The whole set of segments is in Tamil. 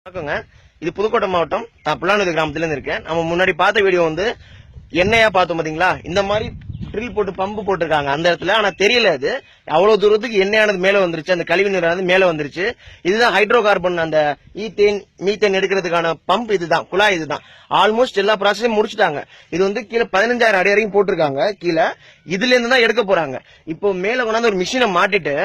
வணக்கங்க. இது புதுக்கோட்டை மாவட்டம் புல்லானூர் கிராமத்துல இருந்து இருக்கேன். நம்ம முன்னாடி பார்த்த வீடியோ வந்து எண்ணெயா பார்த்தோம் பாத்தீங்களா? இந்த மாதிரி ட்ரில் போட்டு பம்பு போட்டிருக்காங்க அந்த இடத்துல. ஆனா தெரியல, அது அவ்வளவு தூரத்துக்கு எண்ணெயானது மேல வந்துருச்சு, அந்த கழிவு நீரானது மேல வந்துருச்சு. இதுதான் ஹைட்ரோ கார்பன், அந்த ஈத்தேன் மீத்தேன் எடுக்கிறதுக்கான பம்ப். இதுதான் குழாய். இதுதான் ஆல்மோஸ்ட் எல்லா ப்ராசஸையும் முடிச்சுட்டாங்க. இது வந்து கீழே 15,000 அடி வரைக்கும் போட்டிருக்காங்க கீழே. இதுல இருந்து தான் எடுக்க போறாங்க. இப்போ மேல கொண்டாந்து ஒரு மிஷினை மாட்டிட்டு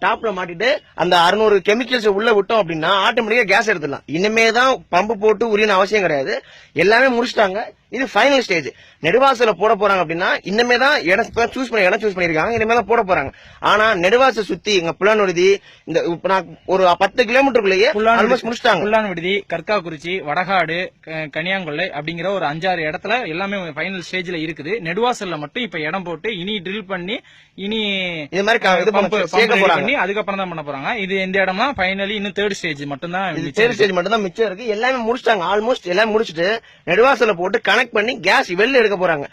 டாப்ல மாட்டிட்டு அந்த 600 கெமிக்கல்ஸ் உள்ள விட்டோம் அப்படின்னா ஆட்டோமேட்டிக்கா கேஸ் எடுத்துடலாம். இனிமே தான் பம்பு போட்டு உரியன அவசியம் கிடையாது. எல்லாமே முடிச்சிட்டாங்க. இது ஃபைனல் ஸ்டேஜ். நெடுவாசல போட போறாங்க அப்படின்னா இனிமே தான் இடம் சூஸ் பண்ணிருக்காங்க. இனிமே தான் போட போறாங்க. ஆனா நெடுவாச சுத்தி எங்க புல்லான்விடுதி இந்த ஒரு 10 கிலோமீட்டருக்குள்ளேயே முடிச்சிட்டாங்க. புல்லான்விடுதி, கற்காக்குறிச்சி, வடகாடு, கனியாங்கொல்லை அப்படிங்கிற ஒரு 5-6 இடத்துல எல்லாமே ஃபைனல் ஸ்டேஜ்ல இருக்குது. நெடுவாசல்ல மட்டும் இப்ப இடம் போட்டு இனி ட்ரில் பண்ணி இனி இது மாதிரி அதுக்கப்புறம் தான் பண்ண போறாங்க. இது எந்த இடம்னா ஃபைனலி இன்னும் தேர்ட் ஸ்டேஜ் மட்டும் தான் மிச்சம் இருக்கு. எல்லாமே முடிச்சிட்டாங்க. ஆல்மோஸ்ட் எல்லாம் முடிச்சுட்டு நெடுவாசல போட்டு கனெக்ட் பண்ணி கேஸ் வெளில எடுக்க போறாங்க.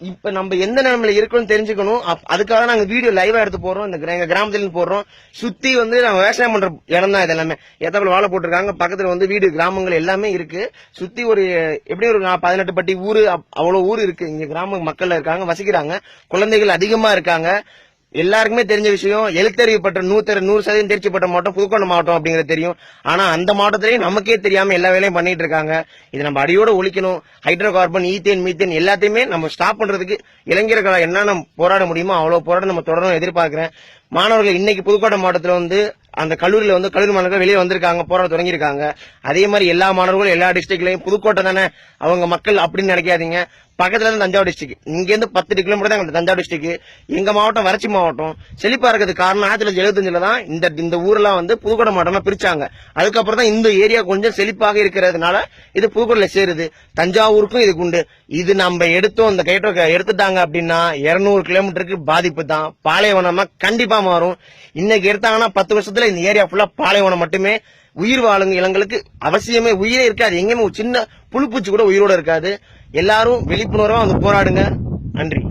இப்ப நம்ம எந்த நிலைமையில இருக்கணும்னு தெரிஞ்சுக்கணும். அதுக்காக நாங்க வீடியோ லைவா எடுத்து போறோம். எங்க கிராமத்துல இருந்து போடுறோம். சுத்தி வந்து நாங்க விவசாயம் பண்ற இடம் தான். இது எல்லாமே ஏத்தாப்புல வாழை போட்டிருக்காங்க. பக்கத்துல வந்து வீடு கிராமங்கள் எல்லாமே இருக்கு. சுத்தி ஒரு எப்படியும் ஒரு 18 பட்டி ஊரு அவ்வளவு ஊர் இருக்கு. இங்க கிராம மக்கள் இருக்காங்க, வசிக்கிறாங்க. குழந்தைகள் அதிகமா இருக்காங்க. எல்லாருக்குமே தெரிஞ்ச விஷயம். எழுத்தறிவுப்பட்ட 100% தேர்ச்சிப்பட்ட மாவட்டம் புதுக்கோட்டை மாவட்டம் அப்படிங்கிறது தெரியும். ஆனா அந்த மாவட்டத்திலேயே நமக்கே தெரியாம எல்லா வேலையும் பண்ணிட்டு இருக்காங்க. இதை நம்ம அடியோட ஒழிக்கணும். ஹைட்ரோ கார்பன், ஈத்தேன், மீத்தேன் எல்லாத்தையுமே நம்ம ஸ்டாப் பண்றதுக்கு இளைஞர்களை என்னென்ன போராட முடியுமோ அவ்வளவு போராட நம்ம தொடரணும் எதிர்பார்க்கிறேன். மாணவர்கள் இன்னைக்கு புதுக்கோட்டை மாவட்டத்தில் வந்து அந்த கல்லூரியில வந்து கல்லூரி மாணவர்கள் வெளியே வந்திருக்காங்க, போராட தொடங்கியிருக்காங்க. அதே மாதிரி எல்லா மாணவர்களும் எல்லா டிஸ்ட்ரிக்ட்லயும் புதுக்கோட்டை தானே அவங்க மக்கள் அப்படின்னு நினைக்காதீங்க. பக்கத்துல இருந்து தஞ்சாவூர் டிஸ்ட்ரிக்ட், இங்க இருந்து 10 கிலோமீட்டர் தான் தஞ்சாவூர் டிஸ்ட்ரிக்ட். எங்க மாவட்டம் வறட்சி மாவட்டம். செழிப்பா இருக்கிறதுக்கு காரணம் 1975 தான் இந்த ஊர்லாம் வந்து புதுக்கோட்டை மாவட்டமா பிரிச்சாங்க. அதுக்கப்புறம் தான் இந்த ஏரியா கொஞ்சம் செழிப்பாக இருக்கிறதுனால இது புதுக்கோட்டையில சேருது. தஞ்சாவூருக்கும் இதுக்கு உண்டு. இது நம்ம எடுத்தோம், இந்த கைட்டோ எடுத்துட்டாங்க அப்படின்னா 200 கிலோமீட்டருக்கு பாதிப்பு தான். பாலைவனமா கண்டிப்பா மாறும். இன்னைக்கு எடுத்தாங்கன்னா 10 வருஷத்துல இந்த ஏரியா ஃபுல்லா பாலைவனம் மட்டுமே. உயிர் வாழுங்க இளங்களுக்கு அவசியமே உயிரே இருக்காது. எங்கேயுமே சின்ன புழுப்பூச்சி கூட உயிரோட இருக்காது. எல்லாரும் விழிப்புணர்வா வந்து போராடுங்க. நன்றி.